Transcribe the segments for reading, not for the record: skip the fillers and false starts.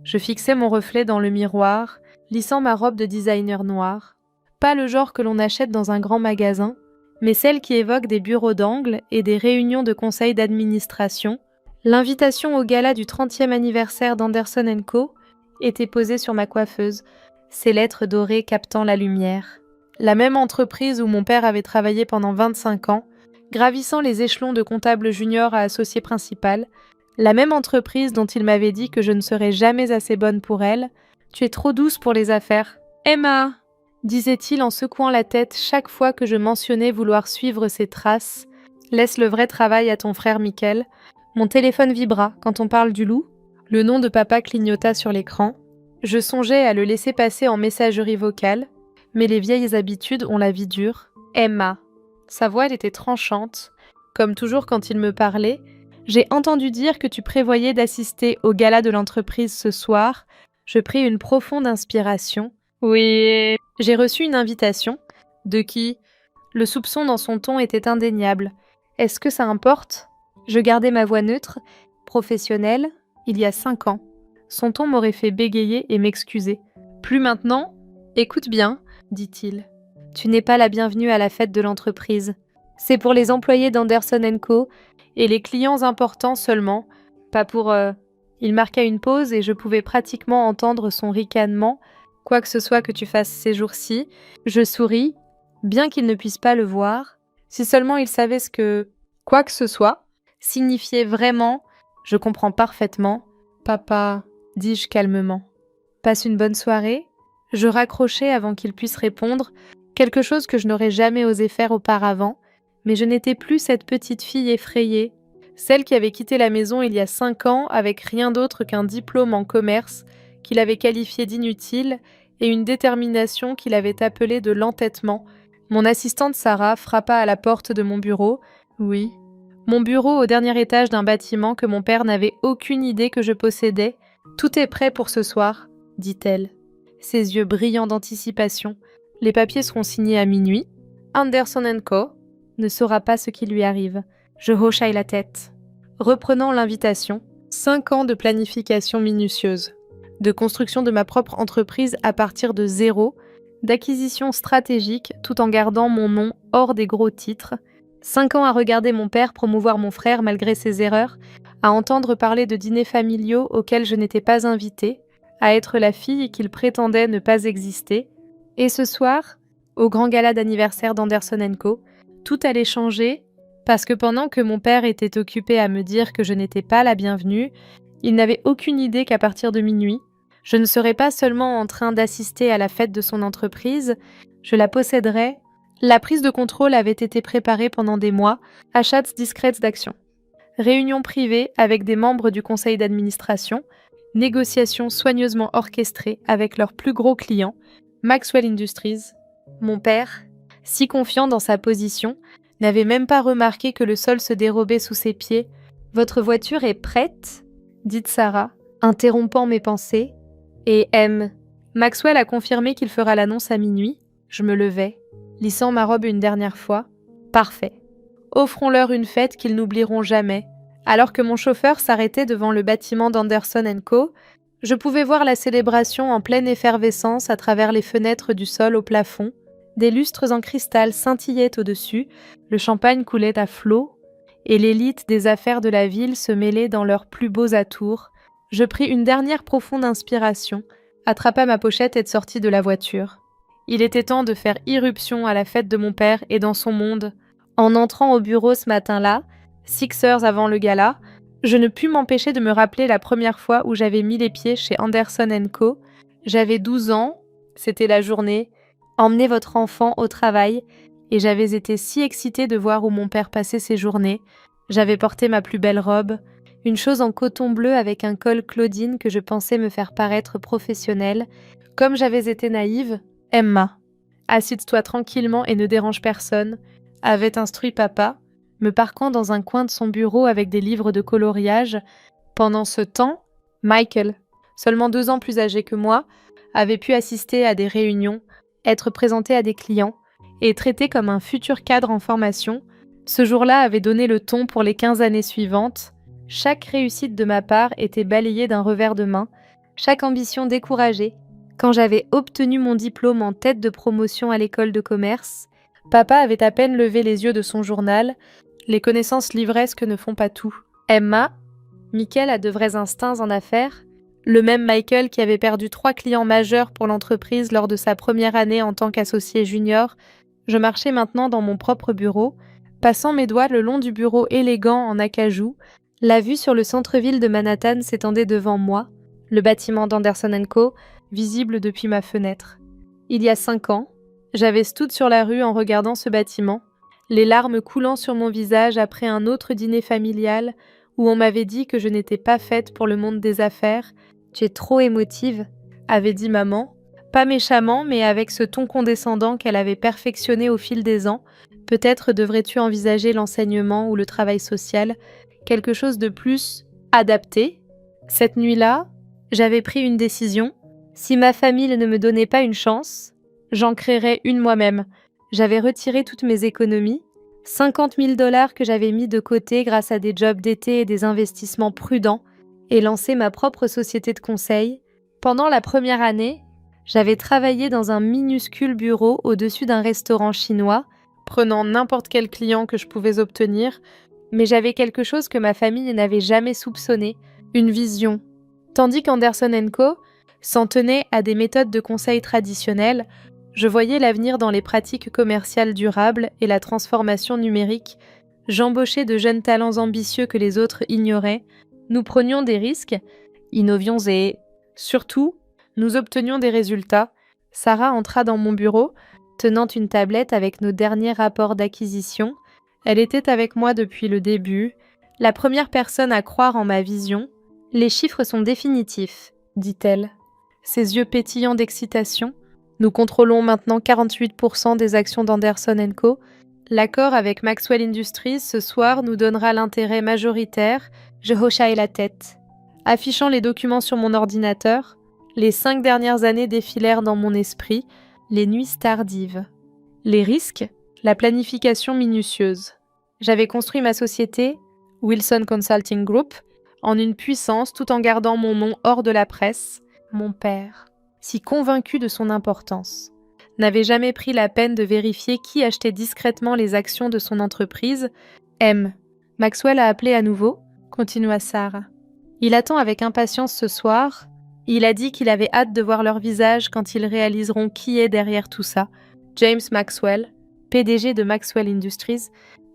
Je fixais mon reflet dans le miroir, lissant ma robe de designer noir. Pas le genre que l'on achète dans un grand magasin, mais celle qui évoque des bureaux d'angle et des réunions de conseil d'administration. L'invitation au gala du 30e anniversaire d'Anderson & Co était posée sur ma coiffeuse, ses lettres dorées captant la lumière. La même entreprise où mon père avait travaillé pendant 25 ans, gravissant les échelons de comptable junior à associé principal, la même entreprise dont il m'avait dit que je ne serais jamais assez bonne pour elle. « Tu es trop douce pour les affaires. »« Emma !» disait-il en secouant la tête chaque fois que je mentionnais vouloir suivre ses traces. « Laisse le vrai travail à ton frère Michael. » Mon téléphone vibra quand on parle du loup. Le nom de papa clignota sur l'écran. Je songeais à le laisser passer en messagerie vocale, mais les vieilles habitudes ont la vie dure. « Emma !» Sa voix elle était tranchante. Comme toujours quand il me parlait, « J'ai entendu dire que tu prévoyais d'assister au gala de l'entreprise ce soir. » Je pris une profonde inspiration. « Oui. » J'ai reçu une invitation. « De qui ?» Le soupçon dans son ton était indéniable. « Est-ce que ça importe ?» Je gardais ma voix neutre, professionnelle, il y a 5 ans. Son ton m'aurait fait bégayer et m'excuser. « Plus maintenant ? Écoute bien, » dit-il. « Tu n'es pas la bienvenue à la fête de l'entreprise. C'est pour les employés d'Anderson & Co et les clients importants seulement, pas pour... Il marqua une pause et je pouvais pratiquement entendre son ricanement. « Quoi que ce soit que tu fasses ces jours-ci, » je souris, bien qu'il ne puisse pas le voir. Si seulement il savait ce que « quoi que ce soit » signifiait vraiment, je comprends parfaitement. « Papa », dis-je calmement. « Passe une bonne soirée ?» Je raccrochai avant qu'il puisse répondre, quelque chose que je n'aurais jamais osé faire auparavant, mais je n'étais plus cette petite fille effrayée, celle qui avait quitté la maison il y a 5 ans avec rien d'autre qu'un diplôme en commerce qu'il avait qualifié d'inutile et une détermination qu'il avait appelée de l'entêtement. Mon assistante Sarah frappa à la porte de mon bureau. « Oui. » Mon bureau au dernier étage d'un bâtiment que mon père n'avait aucune idée que je possédais. « Tout est prêt pour ce soir, » dit-elle. Ses yeux brillants d'anticipation. « Les papiers seront signés à minuit. Anderson & Co. ne saura pas ce qui lui arrive. » Je hochai la tête. Reprenant l'invitation, 5 ans de planification minutieuse, de construction de ma propre entreprise à partir de zéro, d'acquisition stratégique tout en gardant mon nom hors des gros titres, 5 ans à regarder mon père promouvoir mon frère malgré ses erreurs, à entendre parler de dîners familiaux auxquels je n'étais pas invitée, à être la fille qu'il prétendait ne pas exister. Et ce soir, au grand gala d'anniversaire d'Anderson & Co, tout allait changer, parce que pendant que mon père était occupé à me dire que je n'étais pas la bienvenue, il n'avait aucune idée qu'à partir de minuit, je ne serais pas seulement en train d'assister à la fête de son entreprise, je la posséderais. La prise de contrôle avait été préparée pendant des mois, achats discrètes d'actions. Réunions privées avec des membres du conseil d'administration, négociations soigneusement orchestrées avec leurs plus gros clients, Maxwell Industries. Mon père, si confiant dans sa position, n'avait même pas remarqué que le sol se dérobait sous ses pieds. « Votre voiture est prête ?» dit Sarah, interrompant mes pensées. Et M. Maxwell a confirmé qu'il fera l'annonce à minuit. Je me levai, lissant ma robe une dernière fois. Parfait. Offrons-leur une fête qu'ils n'oublieront jamais. Alors que mon chauffeur s'arrêtait devant le bâtiment d'Anderson & Co, je pouvais voir la célébration en pleine effervescence à travers les fenêtres du sol au plafond. Des lustres en cristal scintillaient au-dessus, le champagne coulait à flots, et l'élite des affaires de la ville se mêlait dans leurs plus beaux atours. Je pris une dernière profonde inspiration, attrapa ma pochette et sortis de la voiture. Il était temps de faire irruption à la fête de mon père et dans son monde. En entrant au bureau ce matin-là, 6 heures avant le gala, je ne pus m'empêcher de me rappeler la première fois où j'avais mis les pieds chez Anderson & Co. J'avais 12 ans, c'était la journée. Emmenez votre enfant au travail, et j'avais été si excitée de voir où mon père passait ses journées. J'avais porté ma plus belle robe, une chose en coton bleu avec un col Claudine que je pensais me faire paraître professionnelle. Comme j'avais été naïve, Emma, assieds-toi tranquillement et ne dérange personne, avait instruit papa, me parquant dans un coin de son bureau avec des livres de coloriage. Pendant ce temps, Michael, seulement 2 ans plus âgé que moi, avait pu assister à des réunions, être présenté à des clients et traité comme un futur cadre en formation. Ce jour-là avait donné le ton pour les 15 années suivantes. Chaque réussite de ma part était balayée d'un revers de main. chaque ambition découragée. Quand j'avais obtenu mon diplôme en tête de promotion à l'école de commerce, papa avait à peine levé les yeux de son journal. Les connaissances livresques ne font pas tout. Emma, Michael a de vrais instincts en affaires. Le même Michael qui avait perdu 3 clients majeurs pour l'entreprise lors de sa première année en tant qu'associé junior. Je marchais maintenant dans mon propre bureau, passant mes doigts le long du bureau élégant en acajou. La vue sur le centre-ville de Manhattan s'étendait devant moi, le bâtiment d'Anderson & Co, visible depuis ma fenêtre. Il y a 5 ans, j'avais stood sur la rue en regardant ce bâtiment, les larmes coulant sur mon visage après un autre dîner familial où on m'avait dit que je n'étais pas faite pour le monde des affaires. « Tu es trop émotive », avait dit maman, pas méchamment mais avec ce ton condescendant qu'elle avait perfectionné au fil des ans. Peut-être devrais-tu envisager l'enseignement ou le travail social, quelque chose de plus adapté. Cette nuit-là, j'avais pris une décision. Si ma famille ne me donnait pas une chance, j'en créerais une moi-même. J'avais retiré toutes mes économies, 50 000 $ que j'avais mis de côté grâce à des jobs d'été et des investissements prudents, et lancé ma propre société de conseil. Pendant la première année, j'avais travaillé dans un minuscule bureau au-dessus d'un restaurant chinois, prenant n'importe quel client que je pouvais obtenir, mais j'avais quelque chose que ma famille n'avait jamais soupçonné, une vision. Tandis qu'Anderson & Co s'en tenait à des méthodes de conseil traditionnelles, je voyais l'avenir dans les pratiques commerciales durables et la transformation numérique. J'embauchais de jeunes talents ambitieux que les autres ignoraient. Nous prenions des risques, innovions et, surtout, nous obtenions des résultats. Sarah entra dans mon bureau, tenant une tablette avec nos derniers rapports d'acquisition. Elle était avec moi depuis le début, la première personne à croire en ma vision. « Les chiffres sont définitifs », dit-elle, ses yeux pétillants d'excitation. Nous contrôlons maintenant 48% des actions d'Anderson & Co. L'accord avec Maxwell Industries ce soir nous donnera l'intérêt majoritaire. Je hochai la tête. Affichant les documents sur mon ordinateur, les 5 dernières années défilèrent dans mon esprit, les nuits tardives. Les risques, la planification minutieuse. J'avais construit ma société, Wilson Consulting Group, en une puissance tout en gardant mon nom hors de la presse. Mon père, si convaincu de son importance, n'avait jamais pris la peine de vérifier qui achetait discrètement les actions de son entreprise. Maxwell a appelé à nouveau, continua Sarah. Il attend avec impatience ce soir. Il a dit qu'il avait hâte de voir leur visage quand ils réaliseront qui est derrière tout ça. James Maxwell, PDG de Maxwell Industries,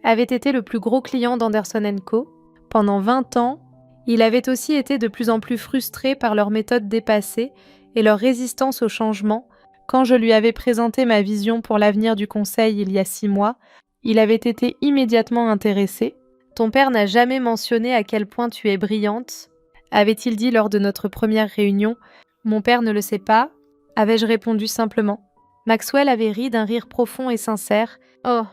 avait été le plus gros client d'Anderson & Co. Pendant 20 ans, il avait aussi été de plus en plus frustré par leurs méthodes dépassées et leur résistance au changement. Quand je lui avais présenté ma vision pour l'avenir du conseil il y a 6 mois, il avait été immédiatement intéressé. « Ton père n'a jamais mentionné à quel point tu es brillante », avait-il dit lors de notre première réunion. « Mon père ne le sait pas », avais-je répondu simplement. Maxwell avait ri d'un rire profond et sincère. « Oh,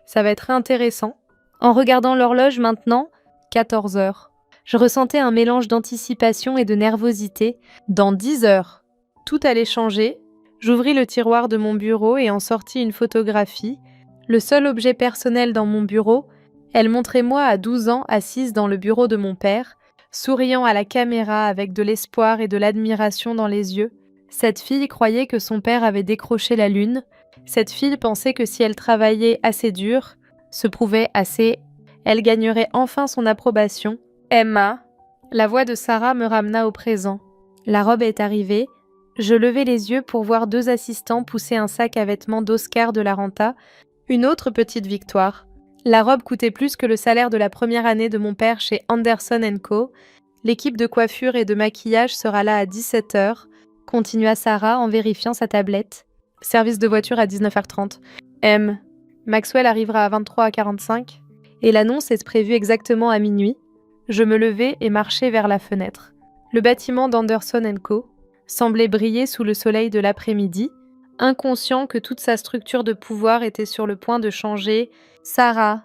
ça va être intéressant. » En regardant l'horloge maintenant, 14 heures. Je ressentais un mélange d'anticipation et de nervosité. Dans 10 heures, tout allait changer. J'ouvris le tiroir de mon bureau et en sortis une photographie. Le seul objet personnel dans mon bureau, elle montrait moi à 12 ans assise dans le bureau de mon père, souriant à la caméra avec de l'espoir et de l'admiration dans les yeux. Cette fille croyait que son père avait décroché la lune. Cette fille pensait que si elle travaillait assez dur, se prouvait assez, elle gagnerait enfin son approbation. Emma, la voix de Sarah me ramena au présent. La robe est arrivée. Je levai les yeux pour voir 2 assistants pousser un sac à vêtements d'Oscar de la Renta. Une autre petite victoire. La robe coûtait plus que le salaire de la première année de mon père chez Anderson & Co. L'équipe de coiffure et de maquillage sera là à 17 h, continua Sarah en vérifiant sa tablette. Service de voiture à 19h30. Maxwell arrivera à 23h45 et l'annonce est prévue exactement à minuit. Je me levai et marchai vers la fenêtre. Le bâtiment d'Anderson & Co. semblait briller sous le soleil de l'après-midi, inconscient que toute sa structure de pouvoir était sur le point de changer. « Sarah »,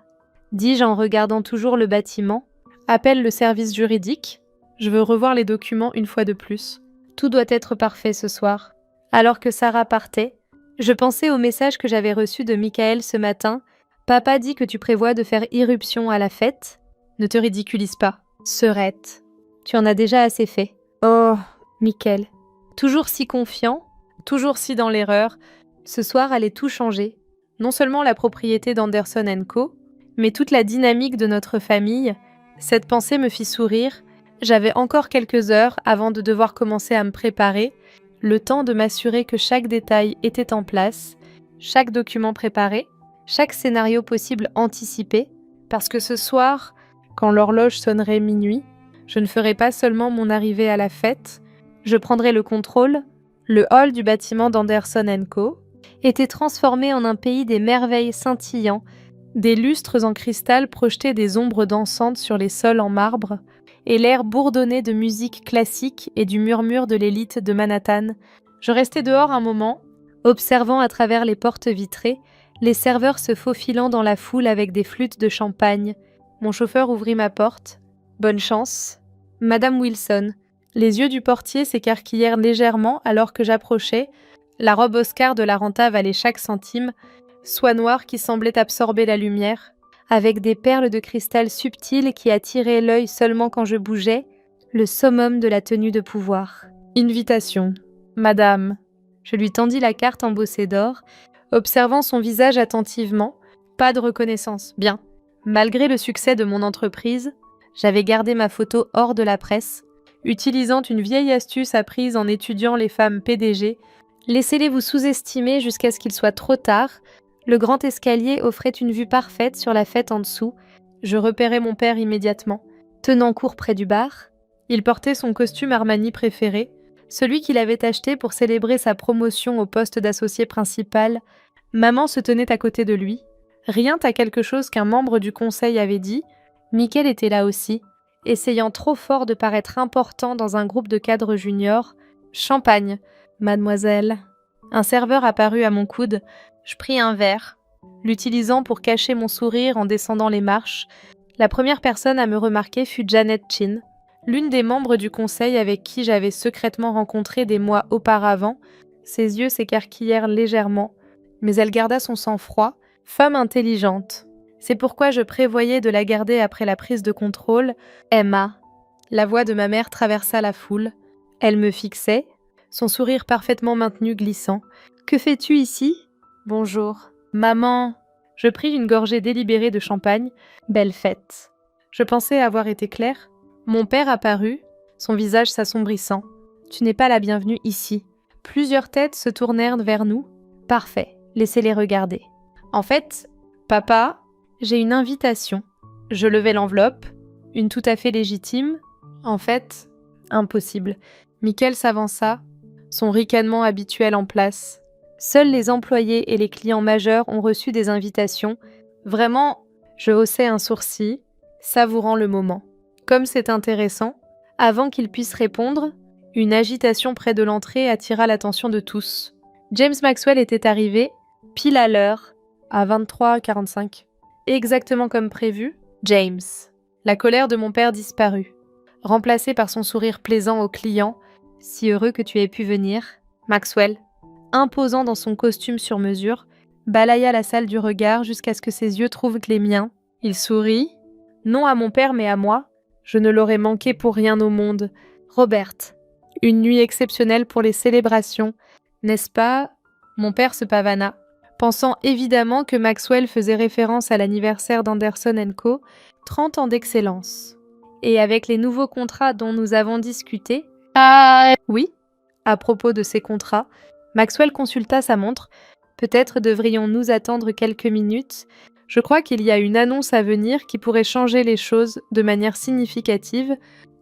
dis-je en regardant toujours le bâtiment, « appelle le service juridique. Je veux revoir les documents une fois de plus. Tout doit être parfait ce soir. » Alors que Sarah partait, je pensais au message que j'avais reçu de Michael ce matin. « Papa dit que tu prévois de faire irruption à la fête. Ne te ridiculise pas. Serette. Tu en as déjà assez fait. » Oh, Michael, toujours si confiant, toujours si dans l'erreur, ce soir allait tout changer. Non seulement la propriété d'Anderson & Co, mais toute la dynamique de notre famille. Cette pensée me fit sourire. J'avais encore quelques heures avant de devoir commencer à me préparer, le temps de m'assurer que chaque détail était en place, chaque document préparé, chaque scénario possible anticipé, parce que ce soir, quand l'horloge sonnerait minuit, je ne ferai pas seulement mon arrivée à la fête, je prendrai le contrôle. Le hall du bâtiment d'Anderson & Co était transformé en un pays des merveilles scintillants, des lustres en cristal projetaient des ombres dansantes sur les sols en marbre, et l'air bourdonnait de musique classique et du murmure de l'élite de Manhattan. Je restai dehors un moment, observant à travers les portes vitrées, les serveurs se faufilant dans la foule avec des flûtes de champagne. Mon chauffeur ouvrit ma porte. Bonne chance. Madame Wilson. Les yeux du portier s'écarquillèrent légèrement alors que j'approchais. La robe Oscar de la renta valait chaque centime, soie noire qui semblait absorber la lumière, avec des perles de cristal subtiles qui attiraient l'œil seulement quand je bougeais, le summum de la tenue de pouvoir. Invitation. Madame. Je lui tendis la carte embossée d'or, observant son visage attentivement. Pas de reconnaissance. Bien. Malgré le succès de mon entreprise, j'avais gardé ma photo hors de la presse, utilisant une vieille astuce apprise en étudiant les femmes PDG. Laissez-les vous sous-estimer jusqu'à ce qu'il soit trop tard. Le grand escalier offrait une vue parfaite sur la fête en dessous. Je repérai mon père immédiatement, tenant court près du bar. Il portait son costume Armani préféré, celui qu'il avait acheté pour célébrer sa promotion au poste d'associé principal. Maman se tenait à côté de lui. Rien à quelque chose qu'un membre du conseil avait dit, Michael était là aussi, essayant trop fort de paraître important dans un groupe de cadres juniors. Champagne, mademoiselle. Un serveur apparut à mon coude. Je pris un verre, l'utilisant pour cacher mon sourire en descendant les marches. La première personne à me remarquer fut Janet Chin, l'une des membres du conseil avec qui j'avais secrètement rencontré des mois auparavant. Ses yeux s'écarquillèrent légèrement, mais elle garda son sang-froid. Femme intelligente. C'est pourquoi je prévoyais de la garder après la prise de contrôle. Emma. La voix de ma mère traversa la foule. Elle me fixait, son sourire parfaitement maintenu glissant. « Que fais-tu ici ?»« Bonjour. »« Maman !» Je pris une gorgée délibérée de champagne. Belle fête. Je pensais avoir été claire. Mon père apparut, son visage s'assombrissant. « Tu n'es pas la bienvenue ici. » Plusieurs têtes se tournèrent vers nous. « Parfait, laissez-les regarder. » En fait, papa, j'ai une invitation. Je levai l'enveloppe, une tout à fait légitime. En fait, impossible. Michael s'avança, son ricanement habituel en place. Seuls les employés et les clients majeurs ont reçu des invitations. Vraiment, je haussai un sourcil, savourant le moment. Comme c'est intéressant, avant qu'il puisse répondre, une agitation près de l'entrée attira l'attention de tous. James Maxwell était arrivé, pile à l'heure, à 23h45. Exactement comme prévu, James. La colère de mon père disparut, remplacée par son sourire plaisant au client. « Si heureux que tu aies pu venir. » Maxwell, imposant dans son costume sur mesure, balaya la salle du regard jusqu'à ce que ses yeux trouvent les miens. Il sourit. Non à mon père mais à moi. Je ne l'aurais manqué pour rien au monde. Robert. Une nuit exceptionnelle pour les célébrations. N'est-ce pas ? Mon père se pavana, pensant évidemment que Maxwell faisait référence à l'anniversaire d'Anderson & Co, 30 ans d'excellence. Et avec les nouveaux contrats dont nous avons discuté... Oui, à propos de ces contrats, Maxwell consulta sa montre. Peut-être devrions-nous attendre quelques minutes. Je crois qu'il y a une annonce à venir qui pourrait changer les choses de manière significative.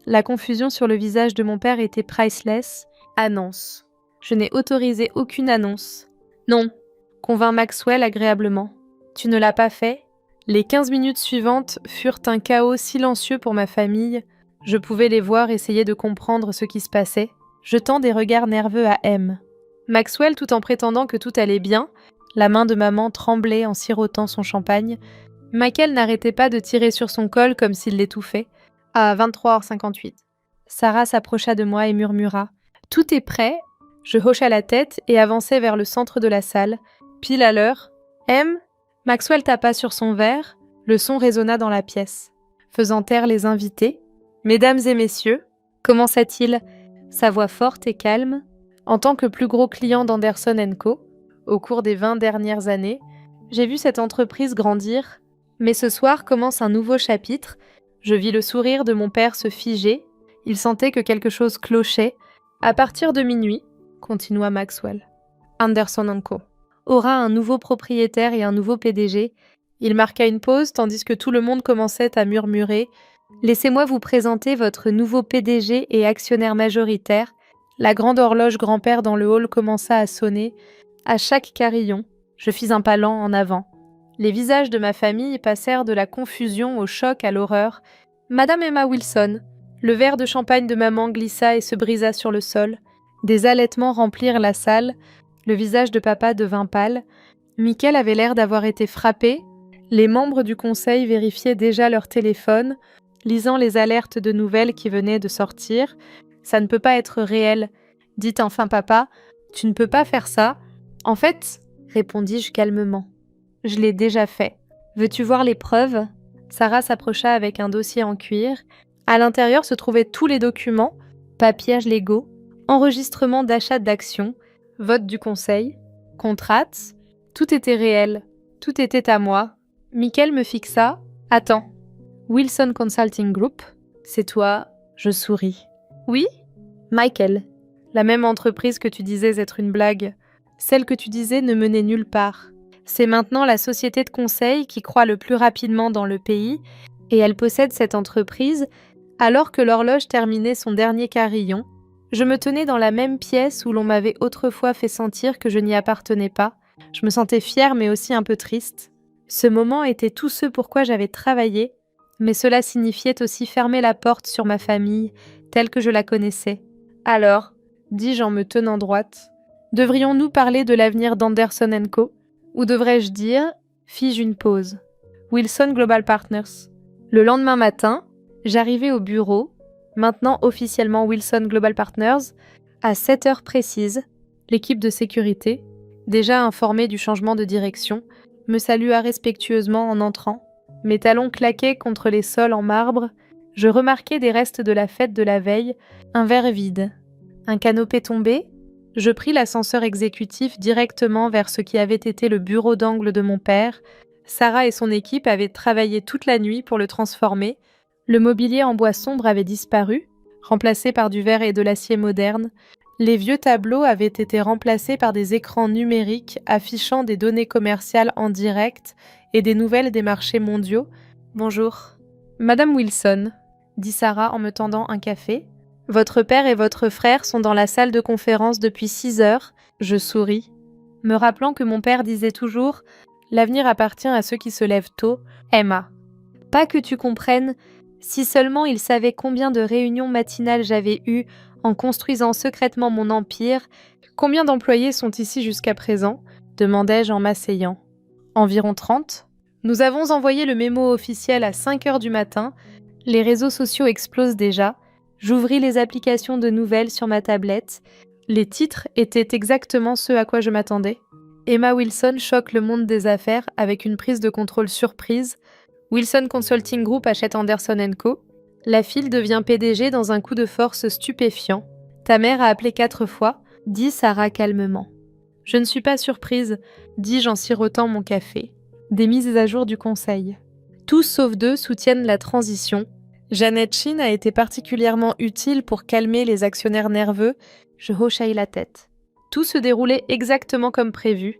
La confusion sur le visage de mon père était priceless. Annonce. Je n'ai autorisé aucune annonce. Non, convint Maxwell agréablement. Tu ne l'as pas fait ? Les 15 minutes suivantes furent un chaos silencieux pour ma famille. Je pouvais les voir essayer de comprendre ce qui se passait, jetant des regards nerveux à M. Maxwell, tout en prétendant que tout allait bien, la main de maman tremblait en sirotant son champagne. Michael n'arrêtait pas de tirer sur son col comme s'il l'étouffait. À 23h58. Sarah s'approcha de moi et murmura « Tout est prêt ?» Je hocha la tête et avançai vers le centre de la salle. Pile à l'heure. « M ?» Maxwell tapa sur son verre. Le son résonna dans la pièce, faisant taire les invités. « Mesdames et messieurs » commença-t-il, sa voix forte et calme. En tant que plus gros client d'Anderson & Co, au cours des 20 dernières années, j'ai vu cette entreprise grandir. Mais ce soir commence un nouveau chapitre. Je vis le sourire de mon père se figer. Il sentait que quelque chose clochait. À partir de minuit, continua Maxwell, Anderson & Co aura un nouveau propriétaire et un nouveau PDG. Il marqua une pause tandis que tout le monde commençait à murmurer « Laissez-moi vous présenter votre nouveau PDG et actionnaire majoritaire ». La grande horloge grand-père dans le hall commença à sonner. À chaque carillon, je fis un pas lent en avant. Les visages de ma famille passèrent de la confusion au choc à l'horreur. Madame Emma Wilson. Le verre de champagne de maman glissa et se brisa sur le sol. Des halètements remplirent la salle. Le visage de papa devint pâle. Michael avait l'air d'avoir été frappé. Les membres du conseil vérifiaient déjà leur téléphone, lisant les alertes de nouvelles qui venaient de sortir. « Ça ne peut pas être réel, » dit enfin papa. « Tu ne peux pas faire ça. » « En fait, » répondis-je calmement, « je l'ai déjà fait. Veux-tu voir les preuves ?» Sarah s'approcha avec un dossier en cuir. À l'intérieur se trouvaient tous les documents, papiers légaux, enregistrements d'achat d'actions, vote du conseil, contrats. Tout était réel, tout était à moi. Michael me fixa. « Attends. Wilson Consulting Group, c'est toi ?» Je souris. « Oui ?» Michael. La même entreprise que tu disais être une blague. Celle que tu disais ne menait nulle part. C'est maintenant la société de conseil qui croît le plus rapidement dans le pays, et elle possède cette entreprise. Alors que l'horloge terminait son dernier carillon, je me tenais dans la même pièce où l'on m'avait autrefois fait sentir que je n'y appartenais pas. Je me sentais fière mais aussi un peu triste. Ce moment était tout ce pourquoi j'avais travaillé, mais cela signifiait aussi fermer la porte sur ma famille, telle que je la connaissais. Alors, dis-je en me tenant droite, devrions-nous parler de l'avenir d'Anderson & Co? Ou devrais-je dire, fis-je une pause, Wilson Global Partners. Le lendemain matin, j'arrivai au bureau, maintenant officiellement Wilson Global Partners, à 7 heures précises. L'équipe de sécurité, déjà informée du changement de direction, me salua respectueusement en entrant. Mes talons claquaient contre les sols en marbre. Je remarquai des restes de la fête de la veille, un verre vide, un canapé tombé. Je pris l'ascenseur exécutif directement vers ce qui avait été le bureau d'angle de mon père. Sarah et son équipe avaient travaillé toute la nuit pour le transformer. Le mobilier en bois sombre avait disparu, remplacé par du verre et de l'acier moderne. Les vieux tableaux avaient été remplacés par des écrans numériques affichant des données commerciales en direct et des nouvelles des marchés mondiaux. « Bonjour. »« Madame Wilson, » dit Sarah en me tendant un café. « Votre père et votre frère sont dans la salle de conférence depuis 6 heures. » Je souris, me rappelant que mon père disait toujours « L'avenir appartient à ceux qui se lèvent tôt. » Emma. Pas que tu comprennes, si seulement il savait combien de réunions matinales j'avais eues en construisant secrètement mon empire. Combien d'employés sont ici jusqu'à présent ? Demandai-je en m'asseyant. Environ 30. Nous avons envoyé le mémo officiel à 5 heures du matin. Les réseaux sociaux explosent déjà. J'ouvris les applications de nouvelles sur ma tablette. Les titres étaient exactement ceux à quoi je m'attendais. Emma Wilson choque le monde des affaires avec une prise de contrôle surprise. Wilson Consulting Group achète Anderson & Co. La fille devient PDG dans un coup de force stupéfiant. Ta mère a appelé 4 fois, dit Sarah calmement. Je ne suis pas surprise, dis-je en sirotant mon café. Des mises à jour du conseil. Tous sauf 2 soutiennent la transition. Janet Chin a été particulièrement utile pour calmer les actionnaires nerveux. Je hochai la tête. Tout se déroulait exactement comme prévu.